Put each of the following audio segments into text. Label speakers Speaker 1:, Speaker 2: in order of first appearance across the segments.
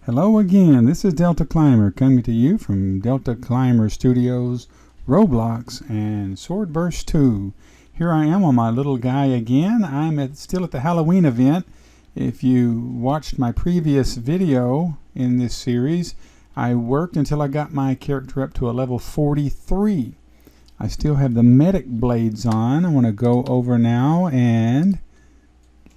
Speaker 1: Hello again, this is Delta Climber coming to you from Delta Climber Studios, Roblox, and SwordBurst 2. Here I am on my little guy again. I'm still at the Halloween event. If you watched my previous video in this series, I worked until I got my character up to a level 43. I still have the medic blades on. I want to go over now and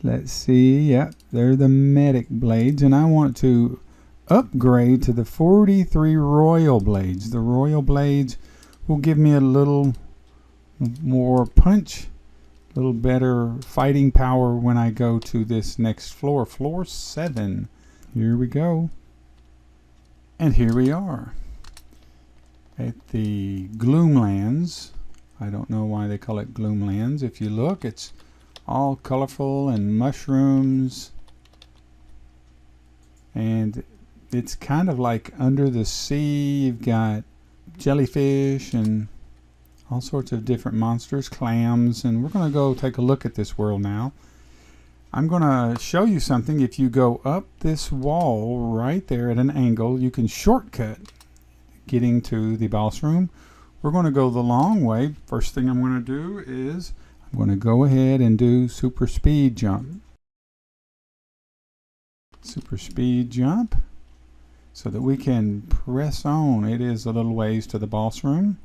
Speaker 1: let's see. Yep, they're the medic blades, and I want to upgrade to the 43 royal blades. The royal blades will give me a little more punch, a little better fighting power when I go to this next floor, floor 7. Here we go. And here we are at the Gloomlands. I don't know why they call it Gloomlands. If you look, it's all colorful and mushrooms, and it's kind of like under the sea. You've got jellyfish and all sorts of different monsters, clams, and we're going to go take a look at this world now. I'm going to show you something. If you go up this wall right there at an angle, you can shortcut getting to the boss room. We're going to go the long way. First thing I'm going to do is I'm going to go ahead and do super speed jump. Super speed jump so that we can press on. It is a little ways to the boss room.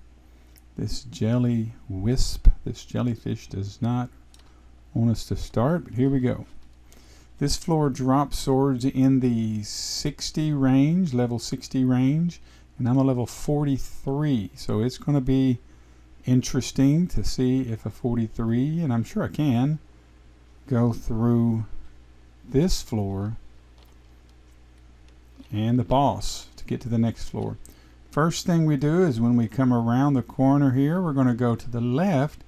Speaker 1: This jelly wisp, this jellyfish does not want us to start, but here we go. This floor drops swords in the 60 range, level 60 range, and I'm a level 43, so it's going to be interesting to see if a 43, and I'm sure I can, go through this floor and the boss to get to the next floor. First thing we do is when we come around the corner here, we're going to go to the left.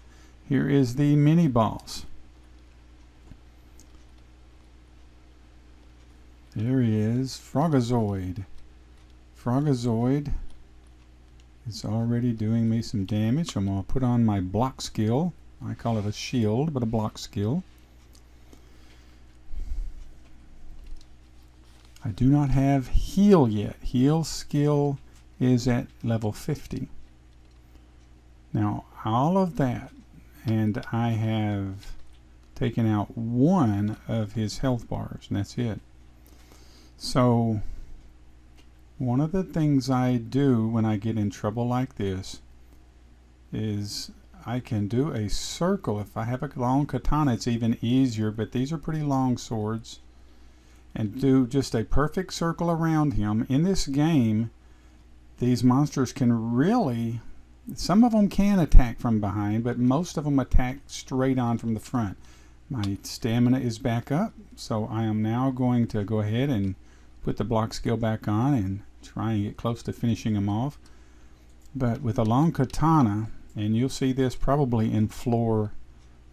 Speaker 1: Here is the mini boss. There he is, Frogazoid. Frogazoid is already doing me some damage. I'm going to put on my block skill. I call it a shield, but a block skill. I do not have heal yet. Heal skill is at level 50. Now all of that, and I have taken out one of his health bars, and that's it. So one of the things I do when I get in trouble like this is I can do a circle. If I have a long katana, it's even easier, but these are pretty long swords, and do just a perfect circle around him. In this game, these monsters can really, some of them can attack from behind, but most of them attack straight on from the front. My stamina is back up, so I am now going to go ahead and put the block skill back on and try and get close to finishing them off. But with a long katana, and you'll see this probably in floor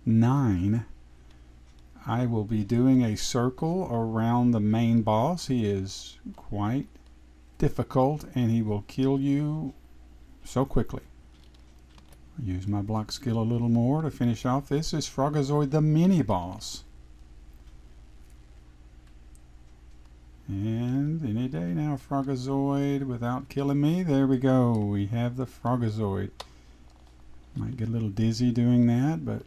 Speaker 1: 9, I will be doing a circle around the main boss. He is quite difficult and he will kill you so quickly. Use my block skill a little more to finish off. This is Frogazoid, the mini boss. And any day now, Frogazoid without killing me. There we go. We have the Frogazoid. Might get a little dizzy doing that, but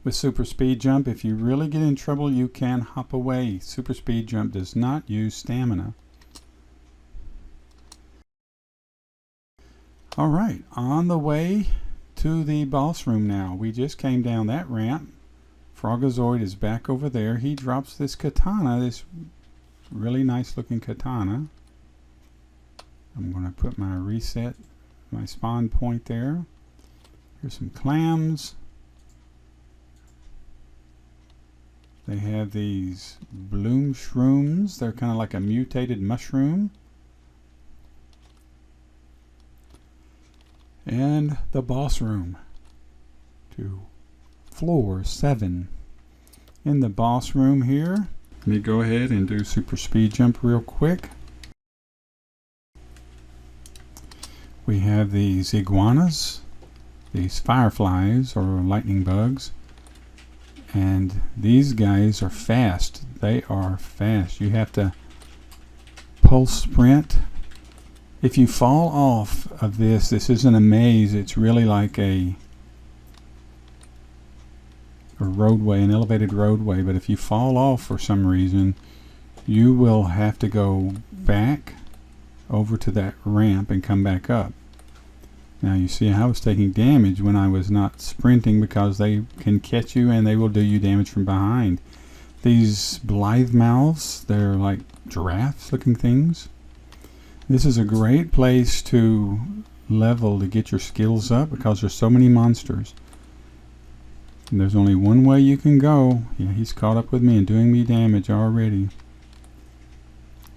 Speaker 1: with super speed jump, if you really get in trouble, you can hop away. Super speed jump does not use stamina. Alright, on the way to the boss room now. We just came down that ramp. Frogazoid is back over there. He drops this katana, this really nice looking katana. I'm going to put my reset, my spawn point there. Here's some clams. They have these bloom shrooms. They're kind of like a mutated mushroom. And the boss room to floor 7. In the boss room here, let me go ahead and do super speed jump real quick. We have these iguanas, these fireflies or lightning bugs, and these guys are fast. They are fast. You have to pulse sprint. If you fall off of this, this isn't a maze, it's really like a roadway, an elevated roadway, but if you fall off for some reason, you will have to go back over to that ramp and come back up. Now you see I was taking damage when I was not sprinting, because they can catch you and they will do you damage from behind. These blithe mouths, they're like giraffes looking things. This is a great place to level to get your skills up, because there's so many monsters. And there's only one way you can go. Yeah, he's caught up with me and doing me damage already.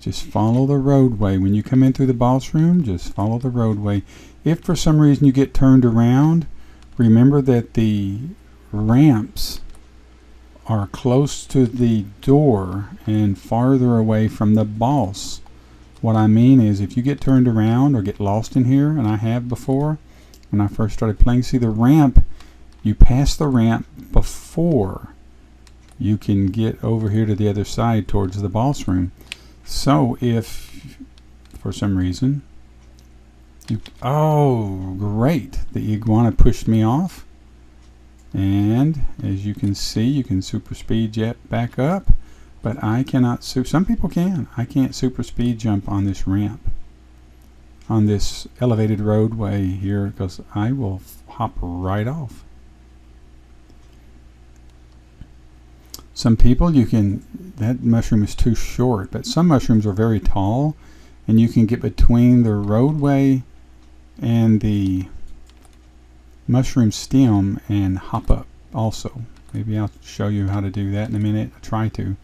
Speaker 1: Just follow the roadway. When you come in through the boss room, just follow the roadway. If for some reason you get turned around, remember that the ramps are close to the door and farther away from the boss. What I mean is, if you get turned around or get lost in here, and I have before when I first started playing, see the ramp, you pass the ramp before you can get over here to the other side towards the boss room. So if for some reason oh great, the iguana pushed me off, and as you can see, you can super speed jet back up, but I cannot. Some people can. I can't super speed jump on this ramp, on this elevated roadway here, because I will hop right off. Some people, you can, that mushroom is too short, but some mushrooms are very tall, and you can get between the roadway and the mushroom stem and hop up also. Maybe I'll show you how to do that in a minute. I'll try to.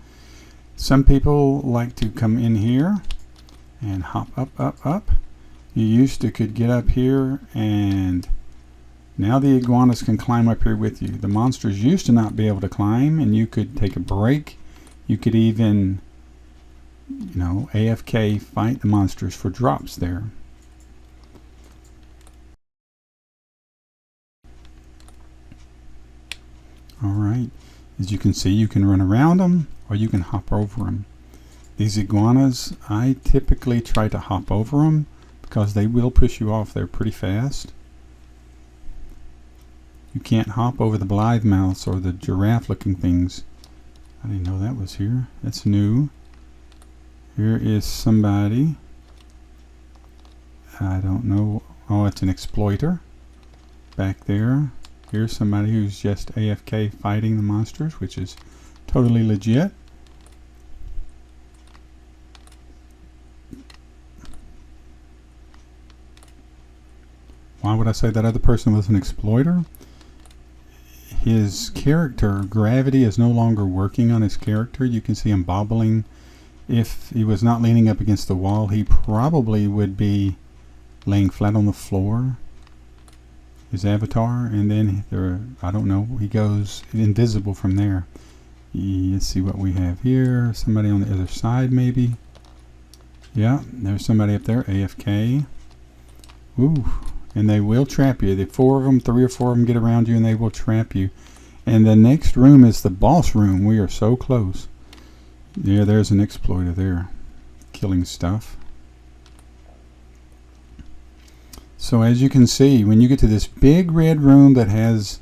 Speaker 1: Some people like to come in here and hop up, up, up. You used to could get up here, and now the iguanas can climb up here with you. The monsters used to not be able to climb, and you could take a break. You could even, you know, AFK fight the monsters for drops there. Alright, as you can see, you can run around them or you can hop over them. These iguanas, I typically try to hop over them because they will push you off. They're pretty fast. You can't hop over the blithe mouths or the giraffe looking things. I didn't know that was here. That's new. Here is somebody. I don't know. Oh, it's an exploiter back there. Here's somebody who's just AFK fighting the monsters, which is totally legit. Why would I say that other person was an exploiter? His character, gravity is no longer working on his character. You can see him bobbling. If he was not leaning up against the wall, he probably would be laying flat on the floor. His avatar, and then there, I don't know, he goes invisible from there. Let's see what we have here. Somebody on the other side, maybe. Yeah, there's somebody up there, AFK. Ooh, and they will trap you. The four of them, 3 or 4 of them get around you and they will trap you. And the next room is the boss room. We are so close. Yeah, there's an exploiter there, killing stuff. So as you can see, when you get to this big red room that has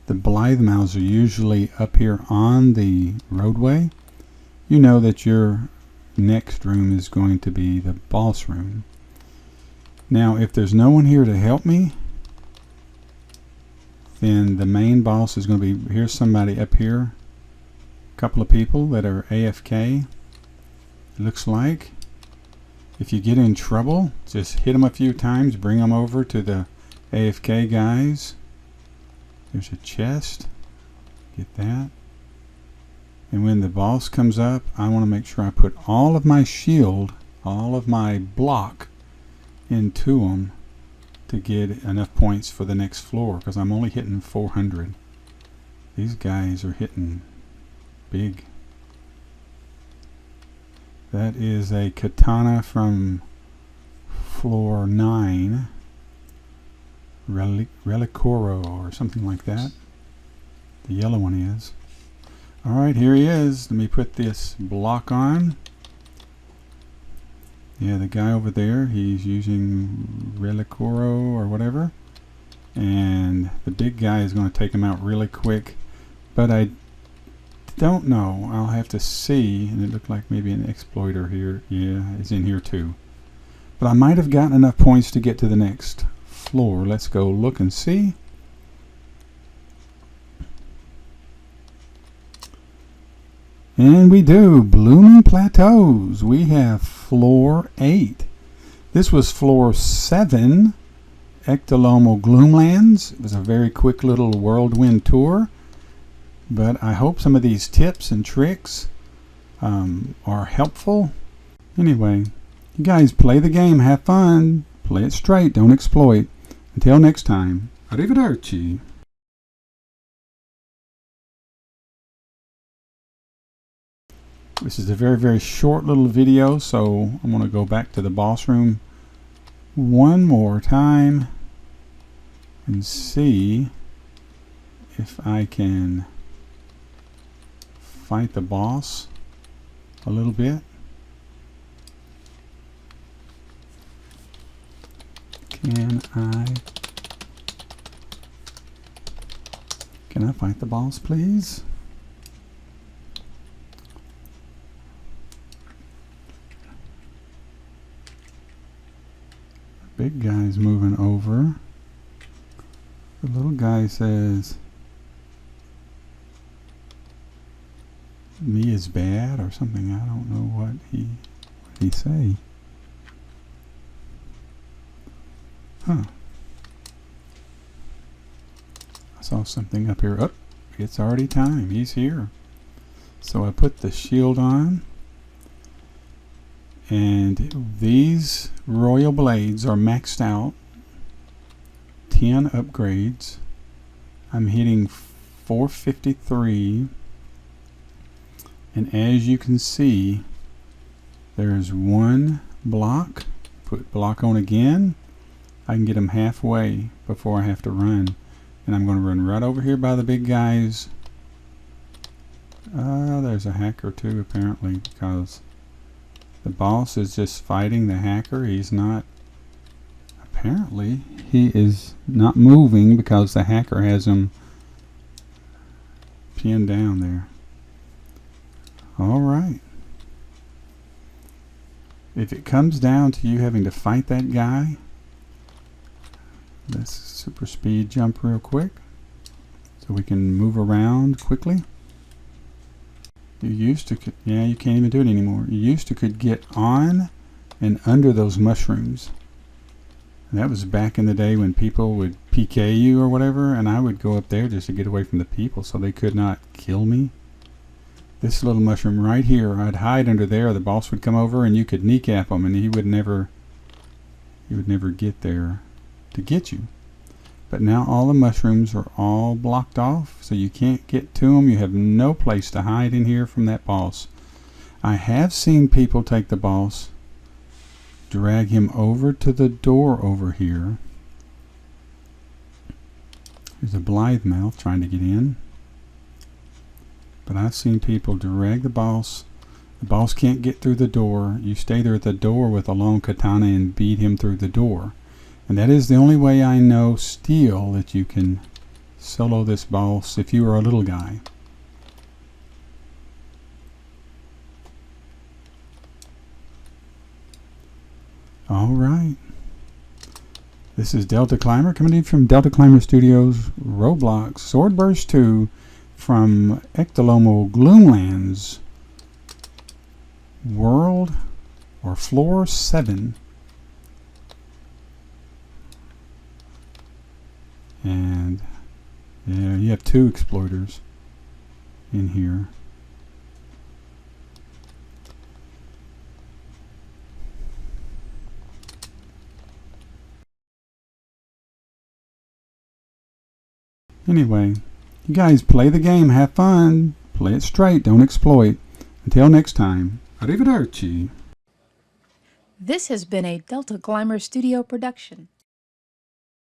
Speaker 1: the blithe mouths are usually up here on the roadway, you know that your next room is going to be the boss room. Now if there's no one here to help me, then the main boss is going to be, here's somebody up here, a couple of people that are AFK, it looks like. If you get in trouble, just hit them a few times, bring them over to the AFK guys. There's a chest. Get that. And when the boss comes up, I want to make sure I put all of my shield, all of my block into them to get enough points for the next floor, because I'm only hitting 400. These guys are hitting big. That is a katana from floor 9, Relicoro or something like that. The yellow one is. Alright, here he is. Let me put this block on. Yeah, the guy over there, he's using Relicoro or whatever. And the big guy is going to take him out really quick. But I don't know. I'll have to see. And it looked like maybe an exploiter here. Yeah, it's in here too. But I might have gotten enough points to get to the next floor. Let's go look and see. And we do. Blooming Plateaus. We have floor 8. This was floor 7. Ectolomal Gloomlands. It was a very quick little whirlwind tour. But I hope some of these tips and tricks are helpful. Anyway, you guys play the game. Have fun. Play it straight. Don't exploit. Until next time. Arrivederci. This is a very, very short little video, so I'm going to go back to the boss room one more time and see if I can fight the boss a little bit. Can I fight the boss, please? Big guy's moving over. The little guy says me is bad or something. I don't know what he say. Huh. I saw something up here. Oh, it's already time. He's here. So I put the shield on. And these royal blades are maxed out. 10 upgrades. I'm hitting 453. And as you can see, there's one block. Put block on again. I can get them halfway before I have to run. And I'm going to run right over here by the big guys. There's a hacker too, apparently, because the boss is just fighting the hacker. He's not, apparently, he is not moving because the hacker has him pinned down there. Alright. If it comes down to you having to fight that guy, let's super speed jump real quick so we can move around quickly. You used to, yeah, you can't even do it anymore. You used to could get on and under those mushrooms. And that was back in the day when people would PK you or whatever, and I would go up there just to get away from the people so they could not kill me. This little mushroom right here, I'd hide under there. The boss would come over and you could kneecap him, and he would never get there to get you. But now all the mushrooms are all blocked off, so you can't get to them. You have no place to hide in here from that boss. I have seen people take the boss, drag him over to the door over here. There's a blithe mouth trying to get in. But I've seen people drag the boss. The boss can't get through the door. You stay there at the door with a long katana and beat him through the door. And that is the only way I know still that you can solo this boss if you are a little guy. Alright. This is Delta Climber coming in from Delta Climber Studios, Roblox, SwordBurst 2 from Ectolomal Gloomlands, World or Floor 7. And yeah, you have 2 exploiters in here. Anyway, you guys play the game, have fun, play it straight, don't exploit. Until next time, arrivederci.
Speaker 2: This has been a Delta Climber Studio production.